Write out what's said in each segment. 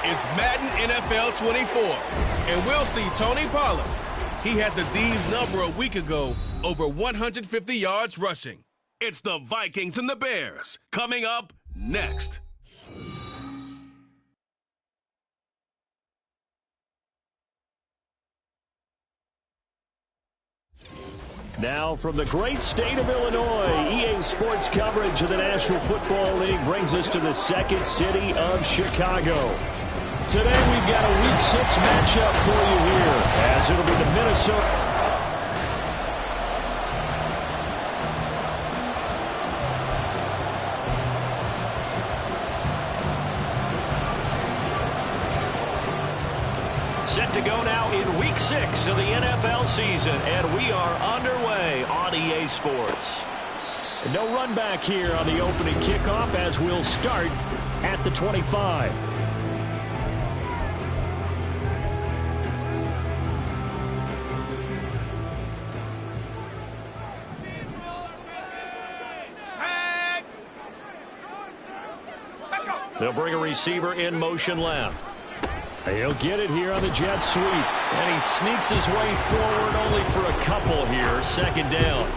It's Madden NFL 24, and we'll see Tony Pollard. He had the D's number a week ago, over 150 yards rushing. It's the Vikings and the Bears, coming up next. Now from the great state of Illinois, EA Sports coverage of the National Football League brings us to the second city of Chicago. Today we've got a Week 6 matchup for you here, as it'll be the Minnesota. Set to go now in Week 6 of the NFL season, and we are underway on EA Sports. No run back here on the opening kickoff as we'll start at the 25. They'll bring a receiver in motion left. He'll get it here on the jet sweep. And he sneaks his way forward only for a couple here. Second down.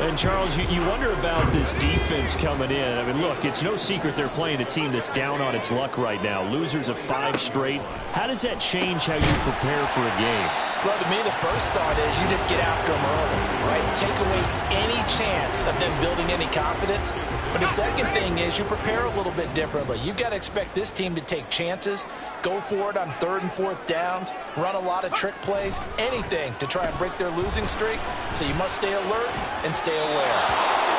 And, Charles, you wonder about this defense coming in. I mean, look, it's no secret they're playing a team that's down on its luck right now. Losers of 5 straight. How does that change how you prepare for a game? Well, to me, the first thought is you just get after them early, right? Take away any chance of them building any confidence. But the second thing is you prepare a little bit differently. You've got to expect this team to take chances, go for it on 3rd and 4th downs, run a lot of trick plays, anything to try and break their losing streak. So you must stay alert and stay aware.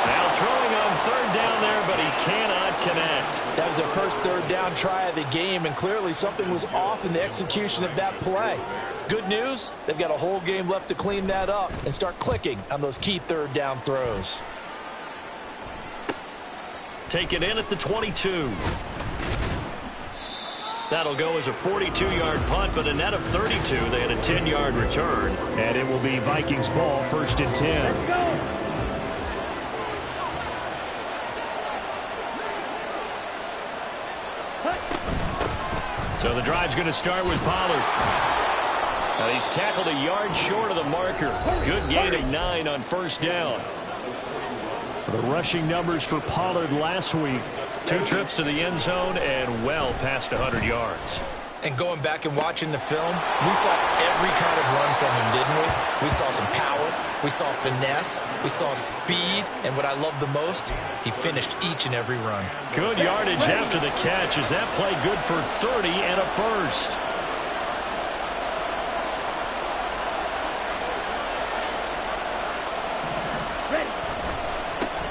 Now throwing on 3rd down there, but he cannot connect. That was their first 3rd down try of the game, and clearly something was off in the execution of that play. Good news, they've got a whole game left to clean that up and start clicking on those key 3rd down throws. Take it in at the 22. That'll go as a 42-yard punt, but a net of 32. They had a 10-yard return, and it will be Vikings ball, 1st and 10. So the drive's going to start with Pollard. Now he's tackled a yard short of the marker. Good gain of 9 on 1st down. The rushing numbers for Pollard last week. 2 trips to the end zone and well past 100 yards. And going back and watching the film, we saw every kind of run from him, didn't we? We saw some power, we saw finesse, we saw speed, and what I love the most, he finished each and every run. Good yardage after the catch. Is that play good for 30 and a first?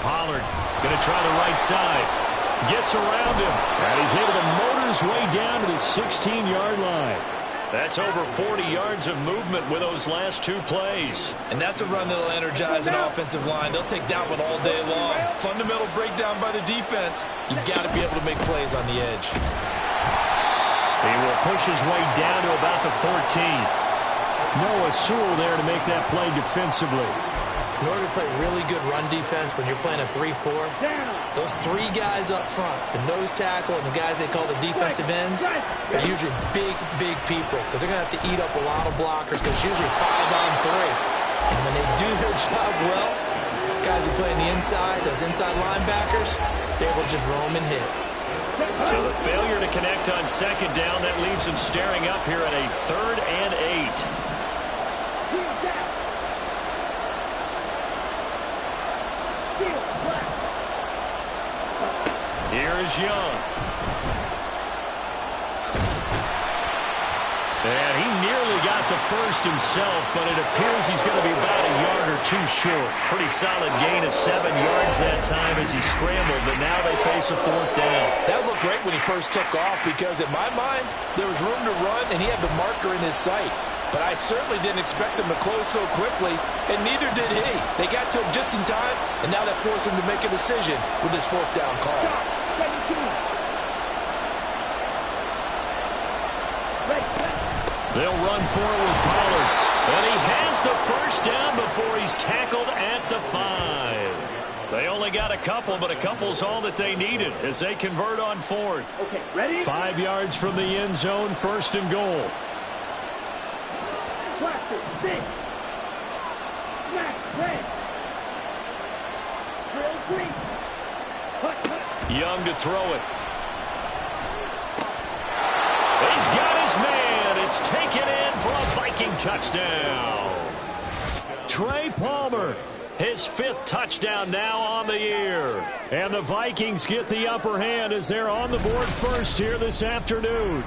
Pollard going to try the right side. Gets around him. And he's able to motor his way down to the 16-yard line. That's over 40 yards of movement with those last 2 plays. And that's a run that'll energize an offensive line. They'll take that one all day long. Fundamental breakdown by the defense. You've got to be able to make plays on the edge. He will push his way down to about the 14. Noah Sewell there to make that play defensively. In order to play really good run defense when you're playing a 3-4, those 3 guys up front, the nose tackle and the guys they call the defensive ends, are usually big, big people because they're going to have to eat up a lot of blockers because it's usually 5 on 3. And when they do their job well, guys who play on the inside, those inside linebackers, they will just roam and hit. So the failure to connect on 2nd down, that leaves them staring up here at a 3rd and 8. Here is Young. And he nearly got the first himself, but it appears he's going to be about a yard or 2 short. Pretty solid gain of 7 yards that time as he scrambled, but now they face a 4th down. That looked great when he first took off because, in my mind, there was room to run, and he had the marker in his sight. But I certainly didn't expect him to close so quickly, and neither did he. They got to him just in time, and now that forced him to make a decision with his 4th down call. They'll run for it with Pollard. And he has the 1st down before he's tackled at the 5. They only got a couple, but a couple's all that they needed as they convert on fourth. Okay, ready? 5 yards from the end zone, first and goal. Blaster, stick. Smack, red. Drill, green. Cut, cut. Young to throw it. He's got his man. It's taken in for a Viking touchdown. Trey Palmer, his 5th touchdown now on the year. And the Vikings get the upper hand as they're on the board first here this afternoon.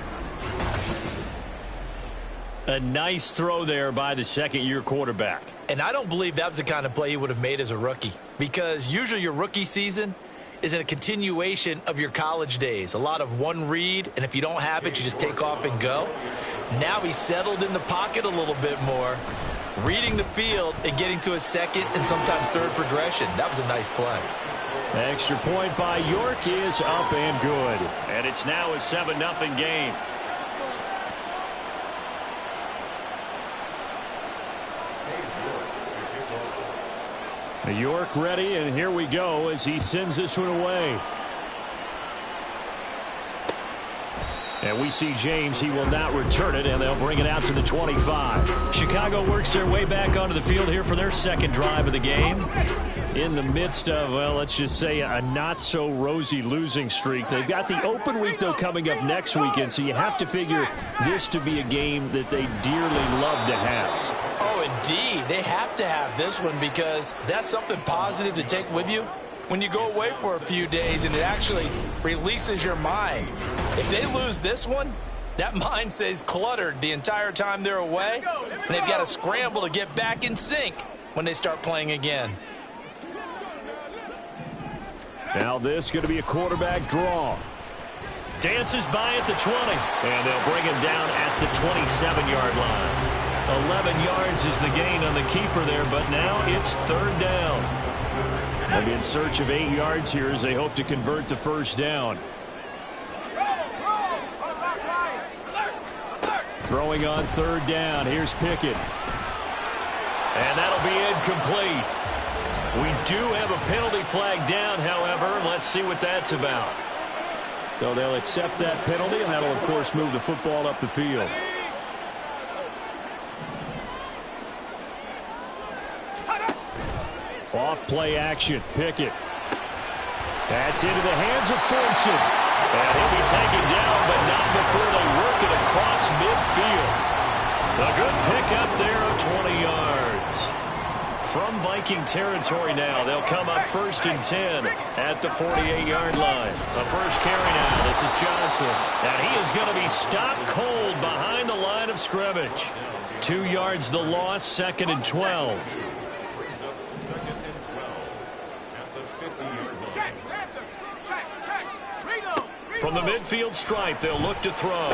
A nice throw there by the second-year quarterback. And I don't believe that was the kind of play he would have made as a rookie, because usually your rookie season is a continuation of your college days. A lot of one read, and if you don't have it, you just take off and go. Now he's settled in the pocket a little bit more, reading the field and getting to a second and sometimes third progression. That was a nice play. Extra point by York is up and good. And it's now a 7-0 game. York ready, and here we go as he sends this one away. And we see James. He will not return it, and they'll bring it out to the 25. Chicago works their way back onto the field here for their second drive of the game. In the midst of, well, let's just say a not-so-rosy losing streak. They've got the open week, though, coming up next weekend, so you have to figure this to be a game that they dearly love to have. Oh, indeed. They have to have this one because that's something positive to take with you when you go away for a few days, and it actually releases your mind. If they lose this one, that mind stays cluttered the entire time they're away, and they've got to scramble to get back in sync when they start playing again. Now this is going to be a quarterback draw. Dances by at the 20, and they'll bring him down at the 27-yard line. 11 yards is the gain on the keeper there, but now it's third down. They'll be in search of 8 yards here as they hope to convert the first down. Throwing on third down. Here's Pickett. And that'll be incomplete. We do have a penalty flag down, however. Let's see what that's about. So they'll accept that penalty, and that'll, of course, move the football up the field. Off play action. Pickett. That's into the hands of Fortson. And he'll be taken down, but not before they work it across midfield. A good pickup there of 20 yards. From Viking territory now, they'll come up first and 10 at the 48-yard line. A first carry now. This is Johnson. And he is going to be stopped cold behind the line of scrimmage. 2 yards the loss, second and 12. From the midfield stripe, they'll look to throw.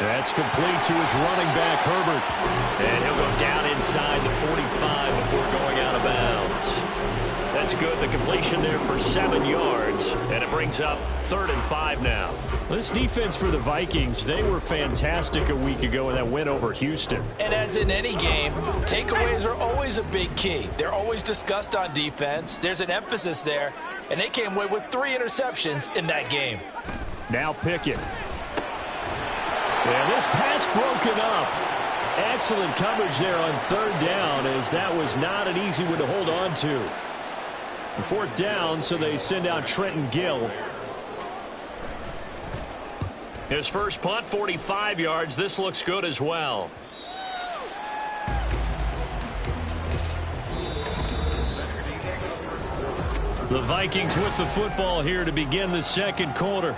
That's complete to his running back, Herbert. And he'll go down inside the 45 before going out of bounds. That's good. The completion there for 7 yards. And it brings up 3rd and 5 now. This defense for the Vikings, they were fantastic a week ago in that win over Houston. And as in any game, takeaways are always a big key. They're always discussed on defense. There's an emphasis there. And they came away with 3 interceptions in that game. Now Pickett. And this pass broken up. Excellent coverage there on third down, as that was not an easy one to hold on to. 4th down, so they send out Trenton Gill. His first punt, 45 yards. This looks good as well. The Vikings with the football here to begin the second quarter,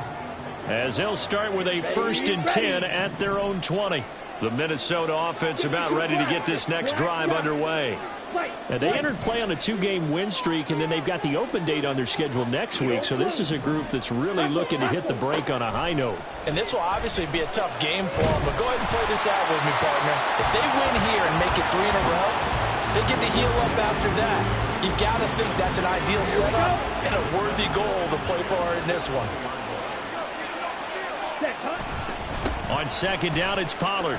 as they'll start with a 1st and 10 at their own 20. The Minnesota offense about ready to get this next drive underway. Now, they entered play on a 2-game win streak, and then they've got the open date on their schedule next week, so this is a group that's really looking to hit the break on a high note. And this will obviously be a tough game for them, but go ahead and play this out with me, partner. If they win here and make it 3 in a row, they get to heal up after that. You got to think that's an ideal setup and a worthy goal to play for in this one. On second down, it's Pollard.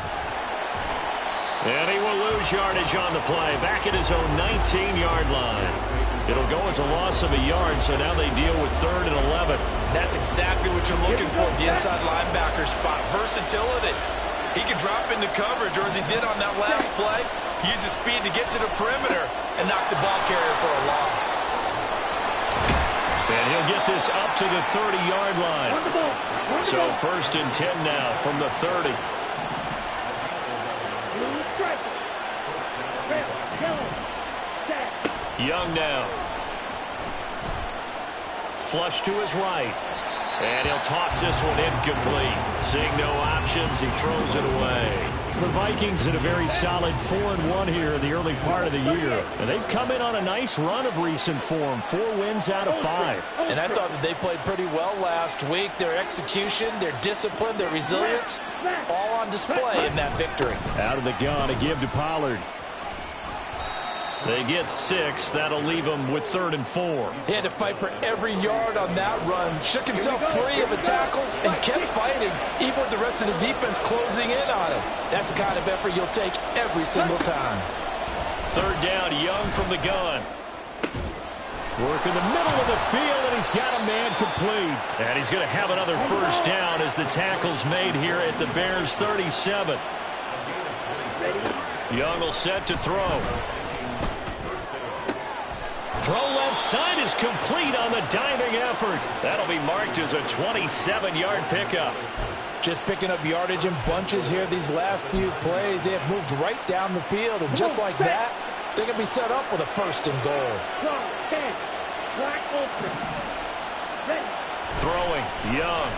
And he will lose yardage on the play, back at his own 19-yard line. It'll go as a loss of a yard, so now they deal with 3rd and 11. That's exactly what you're looking for at the inside linebacker spot. Versatility. He can drop into coverage, or as he did on that last play, use his speed to get to the perimeter and knock the ball carrier for a loss. And he'll get this up to the 30-yard line. So 1st and 10 now from the 30. Young now. Flush to his right. And he'll toss this one incomplete. Seeing no options, he throws it away. The Vikings in a very solid 4-1 here in the early part of the year. And they've come in on a nice run of recent form. 4 wins out of 5. And I thought that they played pretty well last week. Their execution, their discipline, their resilience, all on display in that victory. Out of the gun, a give to Pollard. They get 6. That'll leave them with 3rd and 4. He had to fight for every yard on that run. Shook himself free of a tackle and kept fighting, even with the rest of the defense closing in on him. That's the kind of effort you'll take every single time. 3rd down, Young from the gun. Work in the middle of the field, and he's got a man complete. And he's going to have another 1st down as the tackle's made here at the Bears' 37. Young will set to throw. Throw left side is complete on the diving effort. That'll be marked as a 27-yard pickup. Just picking up yardage in bunches here these last few plays. They have moved right down the field, and just like that, they're going to be set up with a 1st and goal. Throwing, Young.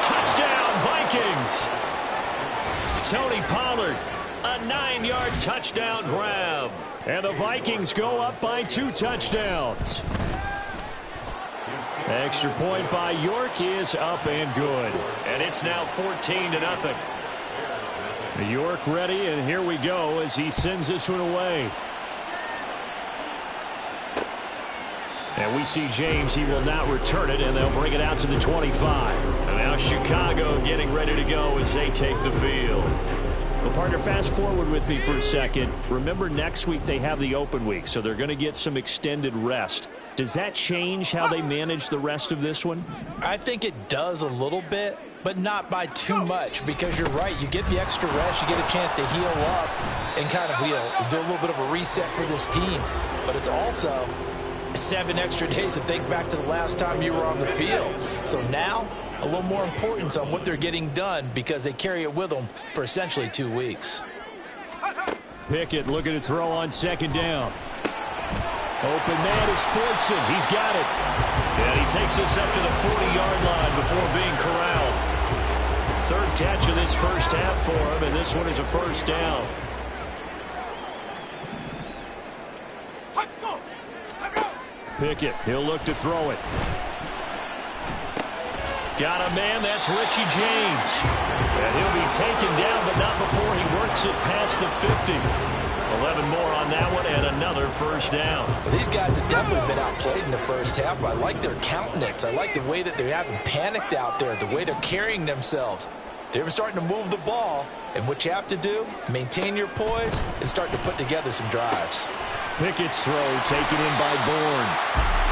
Touchdown, Vikings. Tony Pollard, a 9-yard touchdown grab. And the Vikings go up by 2 touchdowns. Extra point by York is up and good. And it's now 14-0. York ready, and here we go as he sends this one away. And we see James. He will not return it, and they'll bring it out to the 25. And now Chicago getting ready to go as they take the field. Well, partner, fast forward with me for a second. Remember, next week they have the open week, so they're going to get some extended rest. Does that change how they manage the rest of this one? I think it does a little bit, but not by too much, because you're right. You get the extra rest. You get a chance to heal up and kind of do a little bit of a reset for this team. But it's also 7 extra days to think back to the last time you were on the field. So now, a little more importance on what they're getting done because they carry it with them for essentially 2 weeks. Pickett looking to throw on 2nd down. Open man is Fortson. He's got it. And he takes us up to the 40-yard line before being corralled. 3rd catch of this 1st half for him, and this one is a 1st down. Pickett, he'll look to throw it. Got a man, that's Richie James. And he'll be taken down, but not before he works it past the 50. 11 more on that one, and another 1st down. Well, these guys have definitely been outplayed in the 1st half, but I like their countenance. I like the way that they haven't panicked out there, the way they're carrying themselves. They're starting to move the ball, and what you have to do, maintain your poise and start to put together some drives. Pickett's throw taken in by Bourne.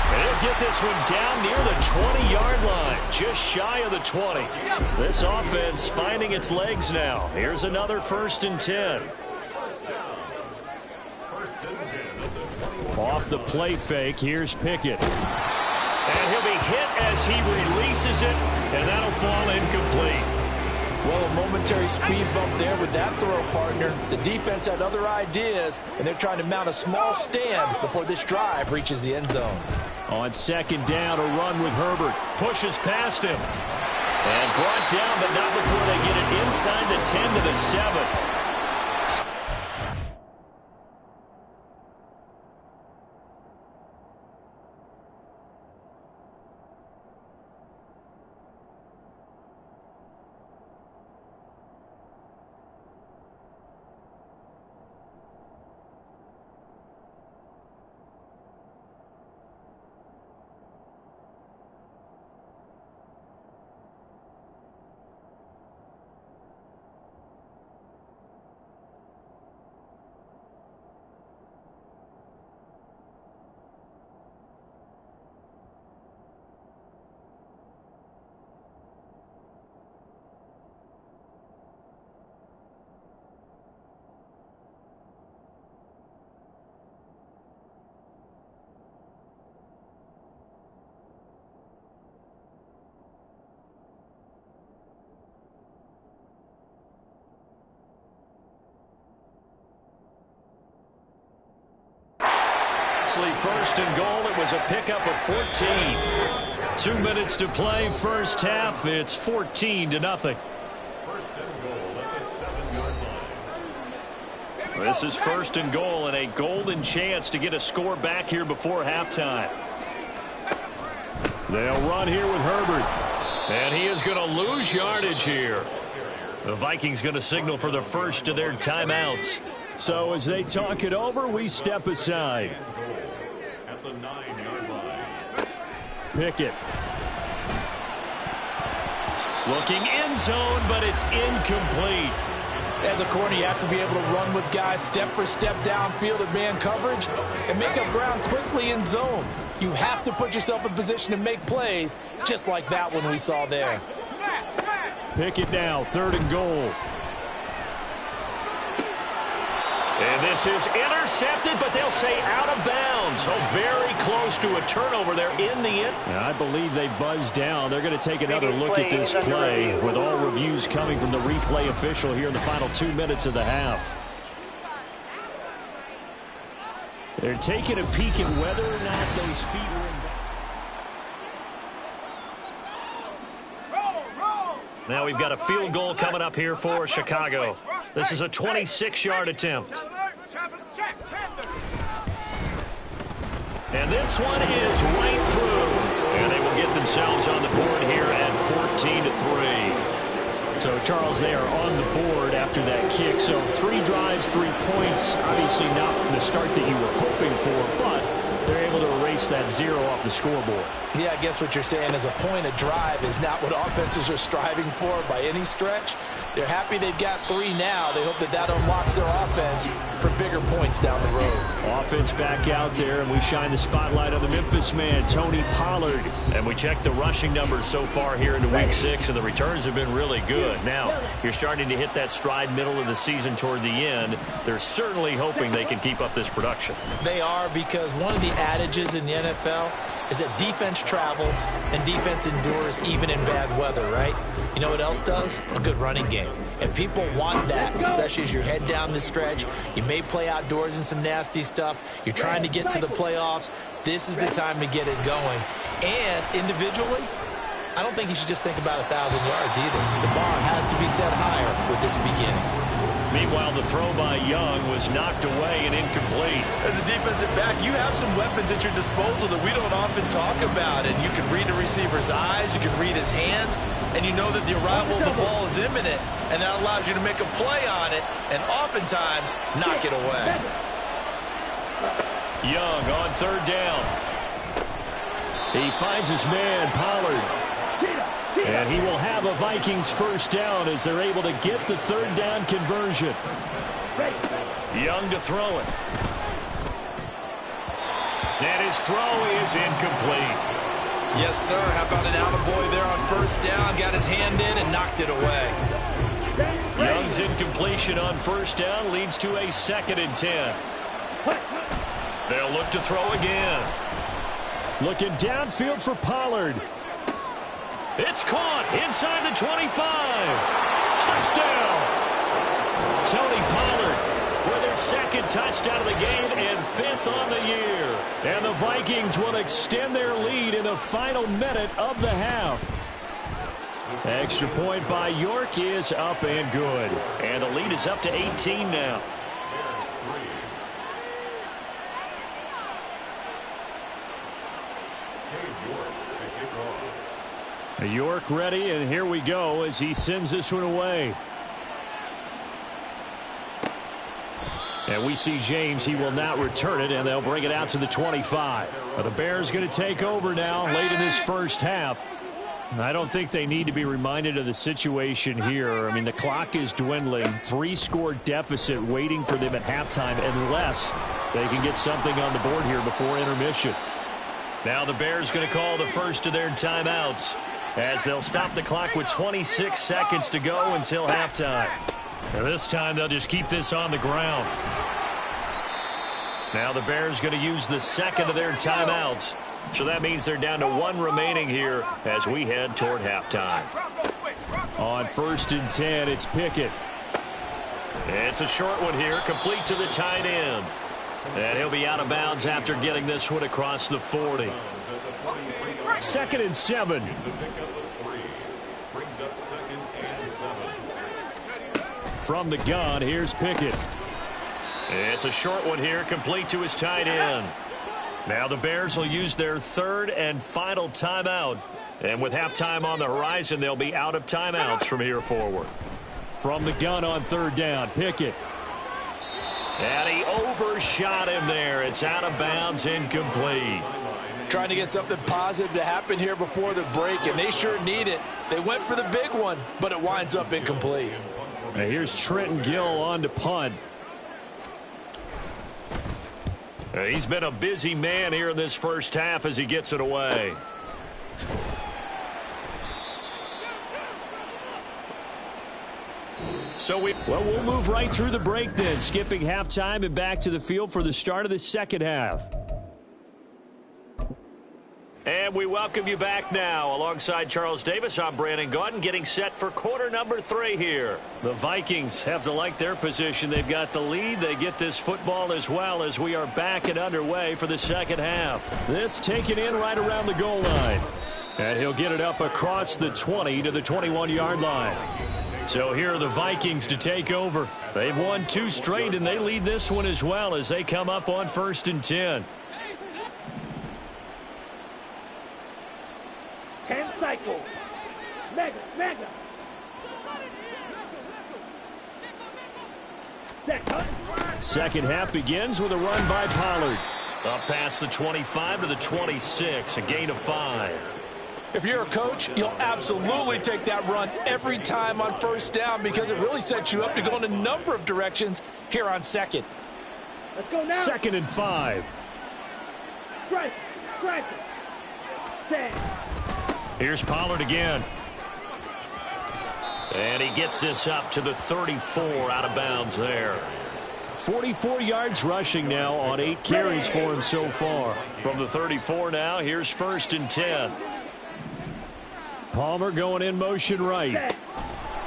And he'll get this one down near the 20-yard line, just shy of the 20. This offense finding its legs now. Here's another 1st and 10. Off the play fake, here's Pickett. And he'll be hit as he releases it, and that'll fall incomplete. Well, a momentary speed bump there with that throw, partner. The defense had other ideas, and they're trying to mount a small stand before this drive reaches the end zone. On 2nd down, a run with Herbert. Pushes past him. And brought down, but not before they get it inside the 10 to the 7. nicely. First and goal. It was a pickup of 14. 2 minutes to play first half. It's 14-0. This is first and goal and a golden chance to get a score back here before halftime. They'll run here with Herbert. And he is going to lose yardage here. The Vikings going to signal for the first of their timeouts. So as they talk it over, we step aside. At the 9-yard line. Pickett. Looking end zone, but it's incomplete. As a corner, you have to be able to run with guys step for step downfield at man coverage and make up ground quickly in zone. You have to put yourself in position to make plays, just like that one we saw there. Pickett now, third and goal. And this is intercepted, but they'll say out of bounds. So very close to a turnover there in the end. I believe they buzzed down. They're going to take another look at this play with all reviews coming from the replay official here in the final 2 minutes of the half. They're taking a peek at whether or not those feet were in. Now we've got a field goal coming up here for Chicago. This is a 26-yard attempt. And this one is right through. And they will get themselves on the board here at 14-3. So, Charles, they are on the board after that kick. So 3 drives, 3 points. Obviously not the start that you were hoping for, but they're able to erase that 0 off the scoreboard. Yeah, I guess what you're saying is a point a drive is not what offenses are striving for by any stretch. They're happy they've got 3 now. They hope that that unlocks their offense for bigger points down the road. Offense back out there, and we shine the spotlight on the Memphis man, Tony Pollard. And we check the rushing numbers so far here into Week 6, and the returns have been really good. Now, you're starting to hit that stride middle of the season toward the end. They're certainly hoping they can keep up this production. They are, because one of the adages in the NFL is that defense travels and defense endures even in bad weather, right? You know what else does? A good running game. And people want that, especially as you're heading down the stretch. You may play outdoors in some nasty stuff. You're trying to get to the playoffs. This is the time to get it going. And individually, I don't think you should just think about 1,000 yards either. The bar has to be set higher with this beginning. Meanwhile, the throw by Young was knocked away and incomplete. As a defensive back, you have some weapons at your disposal that we don't often talk about. And you can read the receiver's eyes, you can read his hands, and you know that the arrival of the ball is imminent, and that allows you to make a play on it and oftentimes knock it away. Young on third down. He finds his man, Pollard. And he will have a Vikings first down as they're able to get the third down conversion. Young to throw it. And his throw is incomplete. Yes, sir. How about an attaboy there on first down? Got his hand in and knocked it away. Young's incompletion on first down leads to a 2nd and 10. They'll look to throw again. Looking downfield for Pollard. It's caught inside the 25. Touchdown. Tony Pollard with his 2nd touchdown of the game and 5th on the year. And the Vikings will extend their lead in the final minute of the half. Extra point by York is up and good. And the lead is up to 18 now. York ready, and here we go as he sends this one away. And we see James. He will not return it, and they'll bring it out to the 25. But the Bears going to take over now late in this first half. I don't think they need to be reminded of the situation here. I mean, the clock is dwindling. 3-score deficit waiting for them at halftime unless they can get something on the board here before intermission. Now the Bears going to call the first of their timeouts, as they'll stop the clock with 26 seconds to go until halftime. And this time they'll just keep this on the ground. Now the Bears going to use the 2nd of their timeouts. So that means they're down to 1 remaining here as we head toward halftime. On 1st and 10, it's Pickett. It's a short one here, complete to the tight end. And he'll be out of bounds after getting this one across the 40. 2nd and 7. It's a pickup of 3. Brings up 2nd and 7. From the gun, here's Pickett. It's a short one here, complete to his tight end. Now the Bears will use their 3rd and final timeout. And with halftime on the horizon, they'll be out of timeouts from here forward. From the gun on 3rd down, Pickett. And he overshot him there. It's out of bounds, incomplete. Trying to get something positive to happen here before the break, and they sure need it. They went for the big one, but it winds up incomplete. Now here's Trenton Gill on to punt. He's been a busy man here in this first half as he gets it away. So we'll move right through the break then, skipping halftime and back to the field for the start of the second half. And we welcome you back now. Alongside Charles Davis, I'm Brandon Gaudin, getting set for quarter number 3 here. The Vikings have to like their position. They've got the lead. They get this football as well as we are back and underway for the second half. This taken in right around the goal line. And he'll get it up across the 20 to the 21-yard line. So here are the Vikings to take over. They've won 2 straight, and they lead this one as well as they come up on 1st and 10. 10 cycles. Mega. Second half begins with a run by Pollard. Up past the 25 to the 26, a gain of 5. If you're a coach, you'll absolutely take that run every time on 1st down because it really sets you up to go in a number of directions here on 2nd. Let's go now. 2nd and 5. Strike. Set. Here's Pollard again. And he gets this up to the 34, out of bounds there. 44 yards rushing now on 8 carries for him so far. From the 34 now, here's 1st and 10. Palmer going in motion right.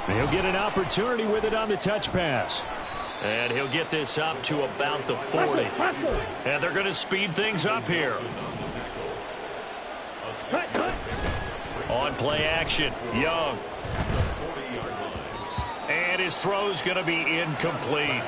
He'll get an opportunity with it on the touch pass. And he'll get this up to about the 40. And they're going to speed things up here. On play action, Young. And his throw's going to be incomplete.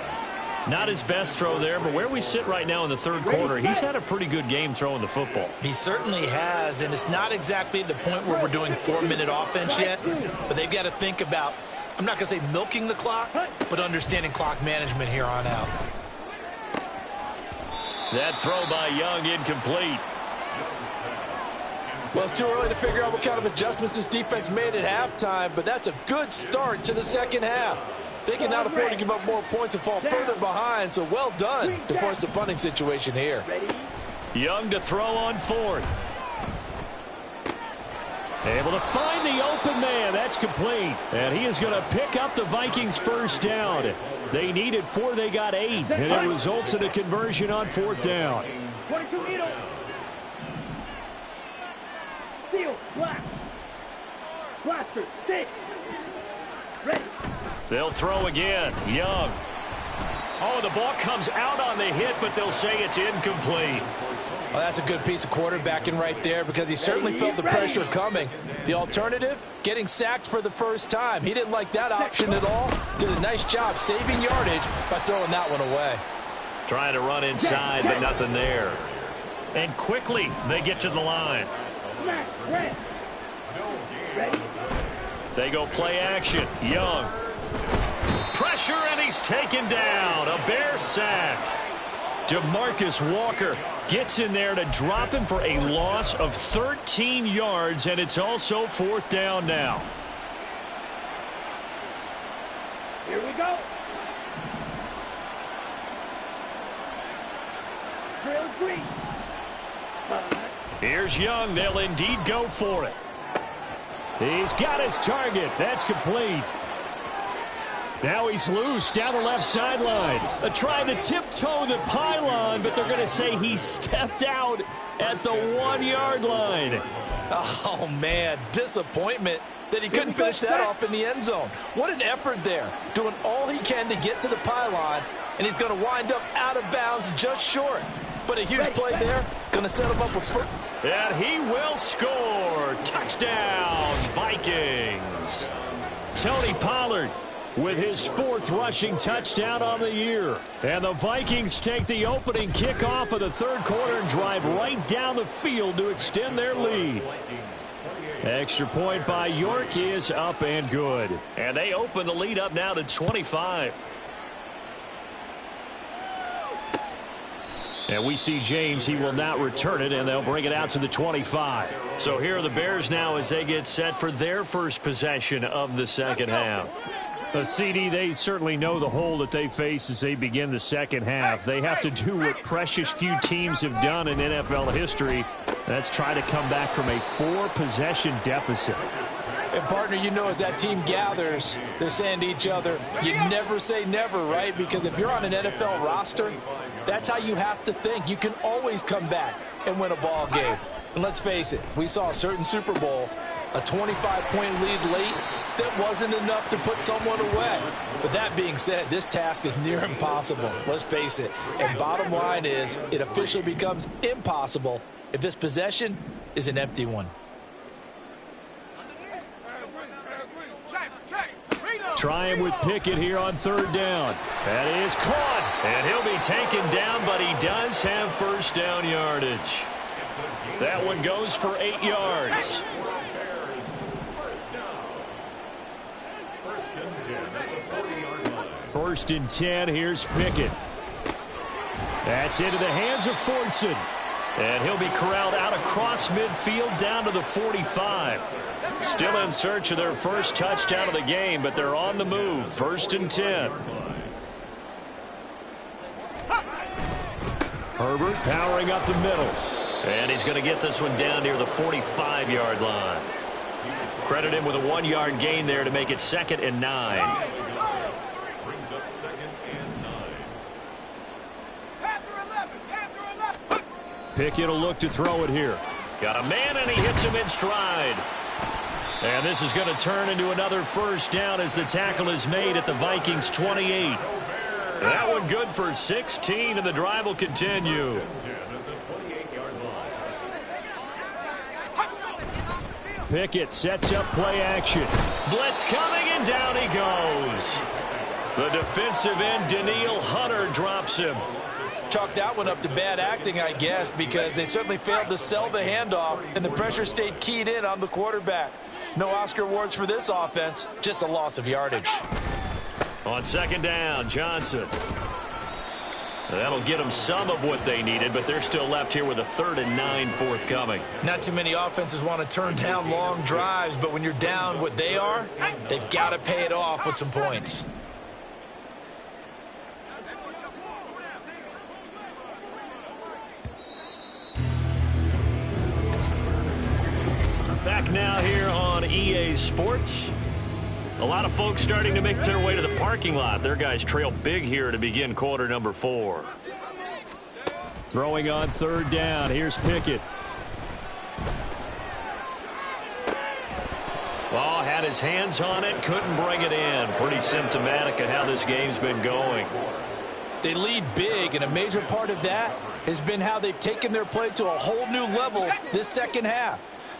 Not his best throw there, but where we sit right now in the 3rd quarter, he's had a pretty good game throwing the football. He certainly has, and it's not exactly at the point where we're doing 4-minute offense yet, but they've got to think about, I'm not going to say milking the clock, but understanding clock management here on out. That throw by Young incomplete. Well, it's too early to figure out what kind of adjustments this defense made at halftime, but that's a good start to the second half. They can not afford to give up more points and fall further behind, so well done to force the punting situation here. Young to throw on 4th. Able to find the open man. That's complete. And he is going to pick up the Vikings' 1st down. They needed 4. They got 8. And it results in a conversion on 4th down. 22 needle. Steel. Black. Blaster. Stick. Ready. They'll throw again. Young. Oh, the ball comes out on the hit, but they'll say it's incomplete. Well, that's a good piece of quarterbacking right there because he certainly felt the pressure coming. The alternative, getting sacked for the 1st time. He didn't like that option at all. Did a nice job saving yardage by throwing that one away. Trying to run inside, but nothing there. And quickly, they get to the line. They go play action. Young. Pressure, and he's taken down. A Bear sack. DeMarcus Walker gets in there to drop him for a loss of 13 yards, and it's also 4th down now. Here we go. Drill green. Here's Young. They'll indeed go for it. He's got his target. That's complete. Now he's loose down the left sideline. Trying to tiptoe the pylon, but they're going to say he stepped out at the 1-yard line. Oh, man, disappointment that he couldn't finish that off in the end zone. What an effort there, doing all he can to get to the pylon, and he's going to wind up out of bounds just short. But a huge play there, going to set him up with first. And he will score. Touchdown, Vikings. Tony Pollard with his 4th rushing touchdown on the year. And the Vikings take the opening kickoff of the 3rd quarter and drive right down the field to extend their lead. Extra point by York is up and good. And they open the lead up now to 25. And we see James. He will not return it, and they'll bring it out to the 25. So here are the Bears now as they get set for their first possession of the second half. CD, they certainly know the hole that they face as they begin the second half. They have to do what precious few teams have done in NFL history. That's try to come back from a 4-possession deficit. And, partner, you know, as that team gathers, they're saying to each other, you never say never, right? Because if you're on an NFL roster, that's how you have to think. You can always come back and win a ball game. And let's face it, we saw a certain Super Bowl, a 25-point lead late, that wasn't enough to put someone away. But that being said, this task is near impossible. Let's face it. And bottom line is, it officially becomes impossible if this possession is an empty one. Trying with Pickett here on 3rd down. That is caught. And he'll be taken down, but he does have first down yardage. That one goes for 8 yards. First and 10, here's Pickett. That's into the hands of Fortson. And he'll be corralled out across midfield down to the 45. Still in search of their first touchdown of the game, but they're on the move. First and 10. Herbert powering up the middle. And he's going to get this one down near the 45-yard line. Credit him with a 1-yard gain there to make it 2nd and 9. Brings up 2nd and 9. Pickett will look to throw it here. Got a man, and he hits him in stride. And this is going to turn into another first down as the tackle is made at the Vikings 28. That one good for 16, and the drive will continue. Pickett sets up play action. Blitz coming, and down he goes. The defensive end, Danielle Hunter, drops him. Chalk that one up to bad acting, I guess, because they certainly failed to sell the handoff, and the pressure stayed keyed in on the quarterback. No Oscar awards for this offense, just a loss of yardage. On 2nd down, Johnson. That'll get them some of what they needed, but they're still left here with a 3rd and 9 forthcoming. Not too many offenses want to turn down long drives, but when you're down what they are, they've got to pay it off with some points. Back now here on EA Sports. A lot of folks starting to make their way to the parking lot. Their guys trail big here to begin quarter number 4. Throwing on 3rd down. Here's Pickett. Oh, had his hands on it. Couldn't bring it in. Pretty symptomatic of how this game's been going. They lead big, and a major part of that has been how they've taken their play to a whole new level this second half.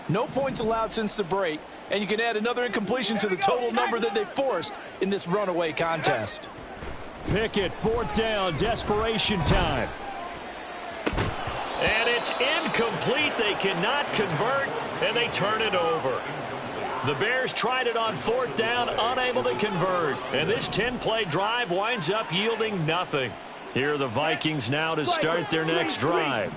No points allowed since the break, and you can add another incompletion to the total number that they forced in this runaway contest. Pickett, 4th down, desperation time. And it's incomplete. They cannot convert, and they turn it over. The Bears tried it on 4th down, unable to convert. And this 10-play drive winds up yielding nothing. Here are the Vikings now to start their next drive.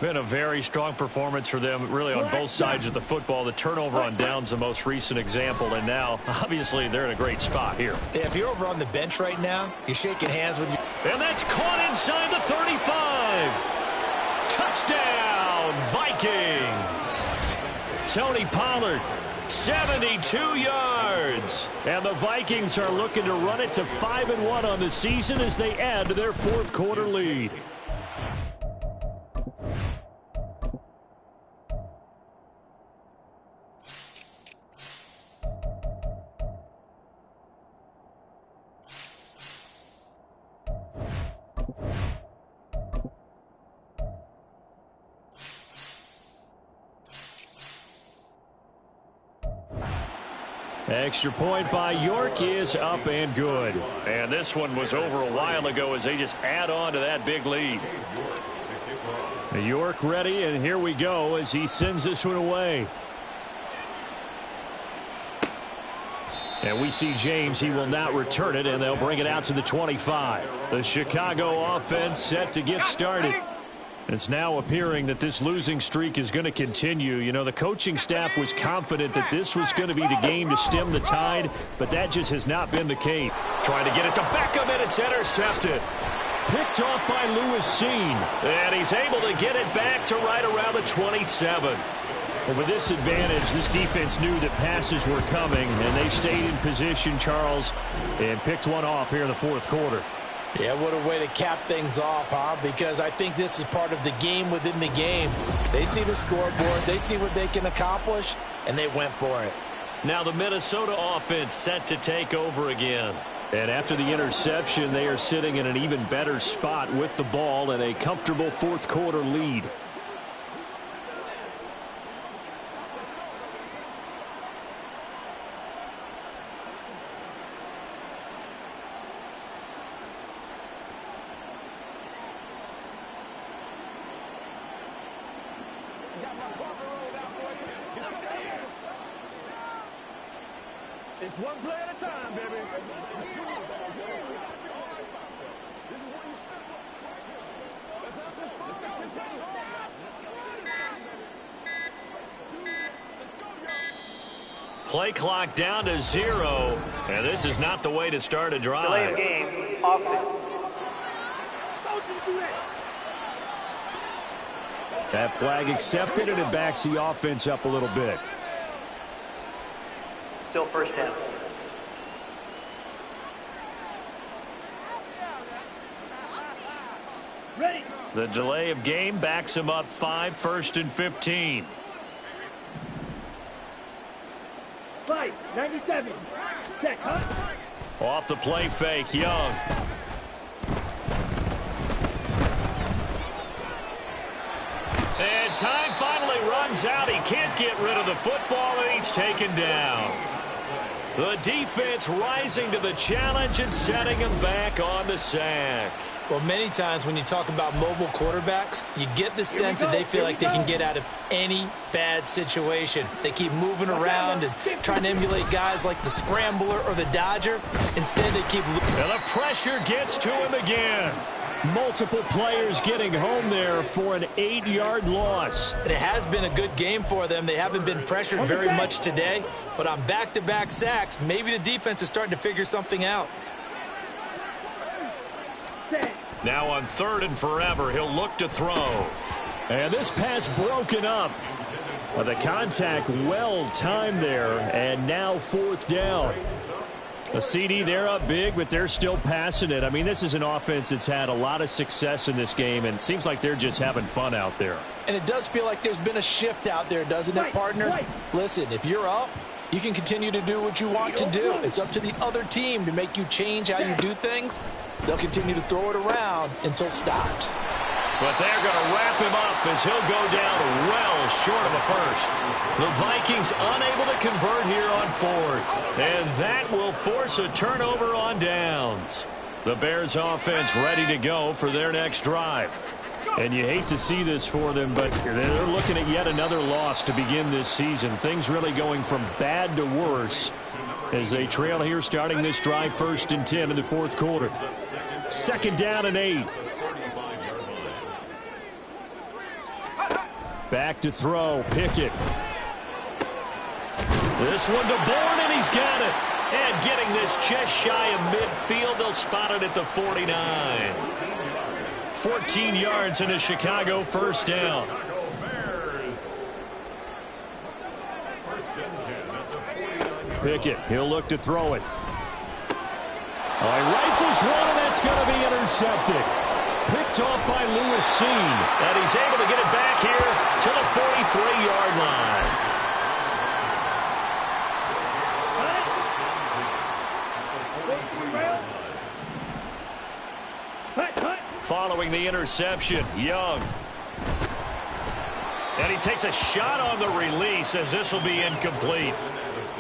Been a very strong performance for them, really, on both sides of the football. The turnover on downs, the most recent example, and now, obviously, they're in a great spot here. Yeah, if you're over on the bench right now, you're shaking hands with you. And that's caught inside the 35. Touchdown, Vikings. Tony Pollard, 72 yards. And the Vikings are looking to run it to 5-1 on the season as they add to their 4th quarter lead. Extra point by York is up and good. And this one was over a while ago as they just add on to that big lead. York ready, and here we go as he sends this one away. And we see James. He will not return it, and they'll bring it out to the 25. The Chicago offense set to get started. It's now appearing that this losing streak is going to continue. You know, the coaching staff was confident that this was going to be the game to stem the tide, but that just has not been the case. Trying to get it to Beckham, and it's intercepted. Picked off by Lewis Seen. And he's able to get it back to right around the 27. Well, with this advantage, this defense knew that passes were coming, and they stayed in position, Charles, and picked one off here in the fourth quarter. Yeah, what a way to cap things off, huh? Because I think this is part of the game within the game. They see the scoreboard, they see what they can accomplish, and they went for it. Now the Minnesota offense set to take over again. And after the interception, they are sitting in an even better spot with the ball and a comfortable fourth quarter lead. It's one play at a time, baby. Play clock down to 0, and this is not the way to start a drive. Delay of game, offense. That flag accepted, and it backs the offense up a little bit. Still first down. Ready. The delay of game backs him up 5, 1st and 15. 5, 97. Check, huh? Off the play fake, Young. And time finally runs out. He can't get rid of the football, and he's taken down. The defense rising to the challenge and setting him back on the sack. Well, many times when you talk about mobile quarterbacks, you get the sense that they feel like they can get out of any bad situation. They keep moving around and trying to emulate guys like the Scrambler or the Dodger. Instead, they keep... And the pressure gets to him again. Multiple players getting home there for an 8-yard loss. It has been a good game for them. They haven't been pressured very much today, but on back-to-back sacks, maybe the defense is starting to figure something out. Now on 3rd and forever, he'll look to throw. And this pass broken up. The contact well timed there, and now 4th down. The CD, they're up big, but they're still passing it. I mean, this is an offense that's had a lot of success in this game, and it seems like they're just having fun out there. And it does feel like there's been a shift out there, doesn't it, partner? Listen, if you're up, you can continue to do what you want to do. It's up to the other team to make you change how you do things. They'll continue to throw it around until stopped. But they're going to wrap him up as he'll go down well short of a first. The Vikings unable to convert here on 4th. And that will force a turnover on downs. The Bears offense ready to go for their next drive. And you hate to see this for them, but they're looking at yet another loss to begin this season. Things really going from bad to worse as they trail here starting this drive 1st and 10 in the fourth quarter. 2nd down and 8. Back to throw. Pickett. This one to Bourne, and he's got it. And getting this just shy of midfield, they'll spot it at the 49. 14 yards in a Chicago first down. Pickett, he'll look to throw it. He rifles one, and that's going to be intercepted. Picked off by Lewis Seen. And he's able to get it back here to the 43-yard line. Following the interception, Young. And he takes a shot on the release as this will be incomplete.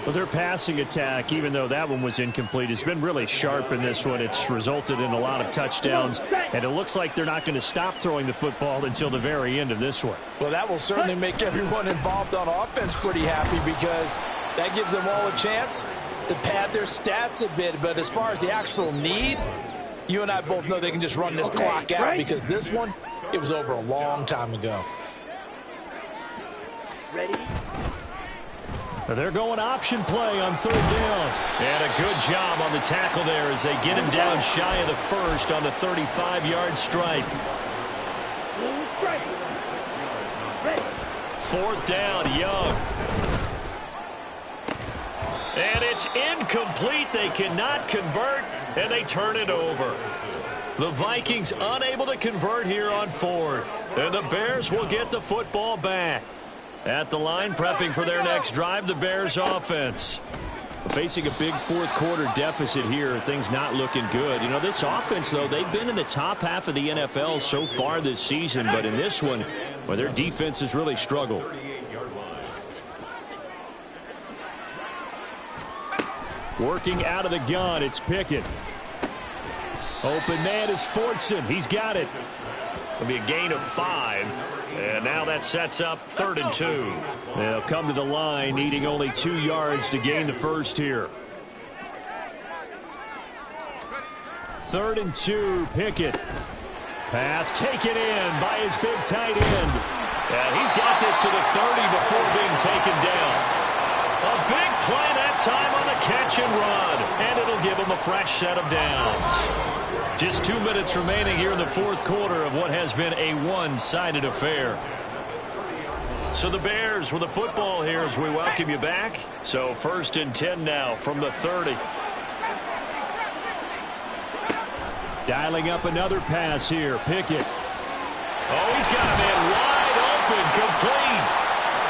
Well, their passing attack, even though that one was incomplete, has been really sharp in this one. It's resulted in a lot of touchdowns, and it looks like they're not going to stop throwing the football until the very end of this one. Well, that will certainly make everyone involved on offense pretty happy because that gives them all a chance to pad their stats a bit. But as far as the actual need, you and I both know they can just run this clock out because this one, it was over a long time ago. Ready? They're going option play on third down. And a good job on the tackle there as they get him down shy of the first on the 35-yard stripe. Fourth down, Young. And it's incomplete. They cannot convert, and they turn it over. The Vikings unable to convert here on fourth. And the Bears will get the football back. At the line, prepping for their next drive, the Bears offense. Facing a big fourth quarter deficit here, things not looking good. You know, this offense, though, they've been in the top half of the NFL so far this season, but in this one, well, their defense has really struggled. Working out of the gun, it's Pickett. Open man is Fortson. He's got it. It'll be a gain of 5. And now that sets up 3rd and 2. They'll come to the line, needing only 2 yards to gain the first here. 3rd and 2, Pickett. Pass taken in by his big tight end. And he's got this to the 30 before being taken down. A big play that time on the catch and run. And it'll give him a fresh set of downs. Just 2 minutes remaining here in the fourth quarter of what has been a one-sided affair. So the Bears with the football here as we welcome you back. So 1st and 10 now from the 30. Dialing up another pass here. Pickett. Oh, he's got a man wide open, complete.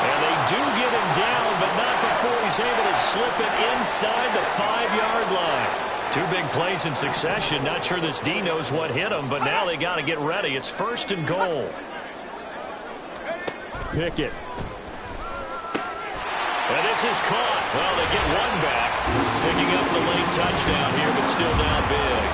And they do get him down, but not before he's able to slip it inside the 5-yard line. 2 big plays in succession. Not sure this D knows what hit him, but now they got to get ready. It's 1st and goal. Pickett. And this is caught. Well, they get one back. Picking up the late touchdown here, but still down big.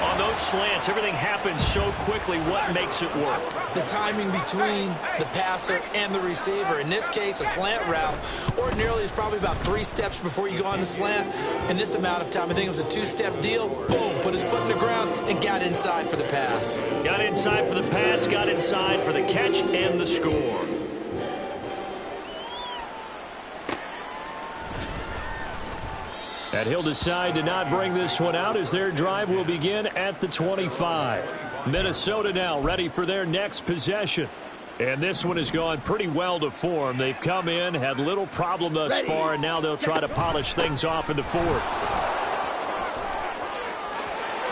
On those slants, everything happens so quickly. What makes it work? The timing between the passer and the receiver. In this case, a slant route ordinarily is probably about 3 steps before you go on the slant. In this amount of time, I think it was a 2-step deal. Boom, put his foot in the ground and got inside for the pass. Got inside for the pass, got inside for the catch and the score. And he'll decide to not bring this one out as their drive will begin at the 25. Minnesota now ready for their next possession. And this one has gone pretty well to form. They've come in, had little problem thus far, and now they'll try to polish things off in the fourth.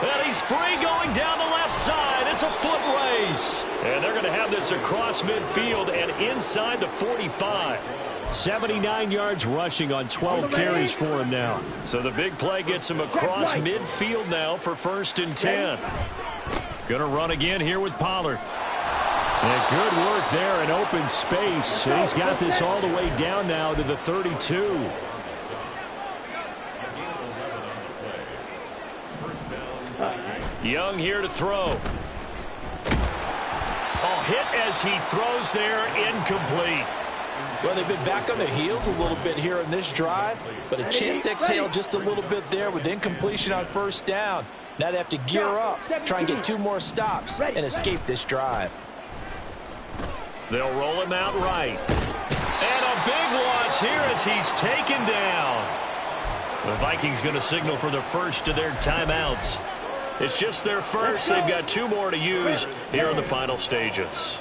And he's free going down the left side. It's a foot race. And they're going to have this across midfield and inside the 45. 79 yards rushing on 12 carries for him now. So the big play gets him across midfield now for 1st and 10. Going to run again here with Pollard. And good work there in open space. And he's got this all the way down now to the 32. Young here to throw. Oh, hit as he throws there, incomplete. Well, they've been back on their heels a little bit here in this drive, but a chance to exhale just a little bit there with incompletion on 1st down. Now they have to gear up, try and get 2 more stops, and escape this drive. They'll roll him out right. And a big loss here as he's taken down. The Vikings going to signal for the first of their timeouts. It's just their first. They've got 2 more to use here in the final stages.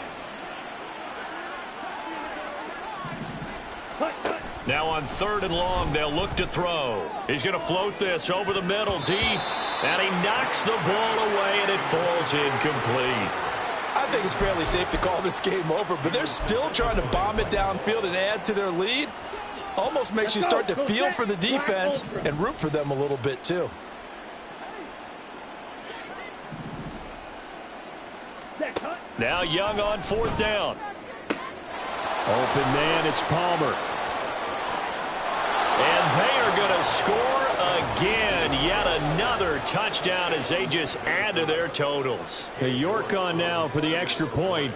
Now on 3rd and long, they'll look to throw. He's going to float this over the middle deep. And he knocks the ball away, and it falls incomplete. I think it's fairly safe to call this game over, but they're still trying to bomb it downfield and add to their lead. Almost makes you start to feel for the defense and root for them a little bit, too. Now Young on 4th down. Open man, it's Palmer. And they are going to score again. Yet another touchdown as they just add to their totals. York on now for the extra point.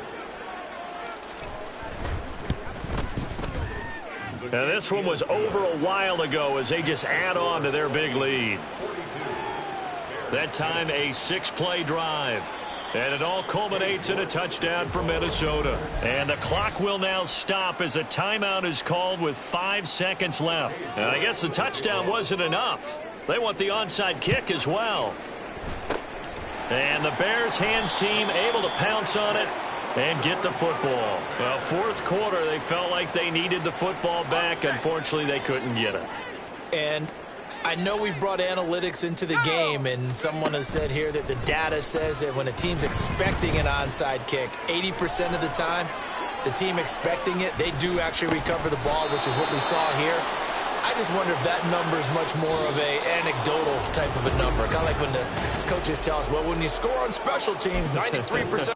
And this one was over a while ago as they just add on to their big lead. That time a 6-play drive. And it all culminates in a touchdown for Minnesota. And the clock will now stop as a timeout is called with 5 seconds left. And I guess the touchdown wasn't enough. They want the onside kick as well. And the Bears hands team able to pounce on it and get the football. Well, fourth quarter, they felt like they needed the football back. Unfortunately, they couldn't get it. And I know we brought analytics into the game, and someone has said here that the data says that when a team's expecting an onside kick, 80% of the time, the team expecting it, they do actually recover the ball, which is what we saw here. I just wonder if that number is much more of an anecdotal type of a number. Kind of like when the coaches tell us, well, when you score on special teams, 93%.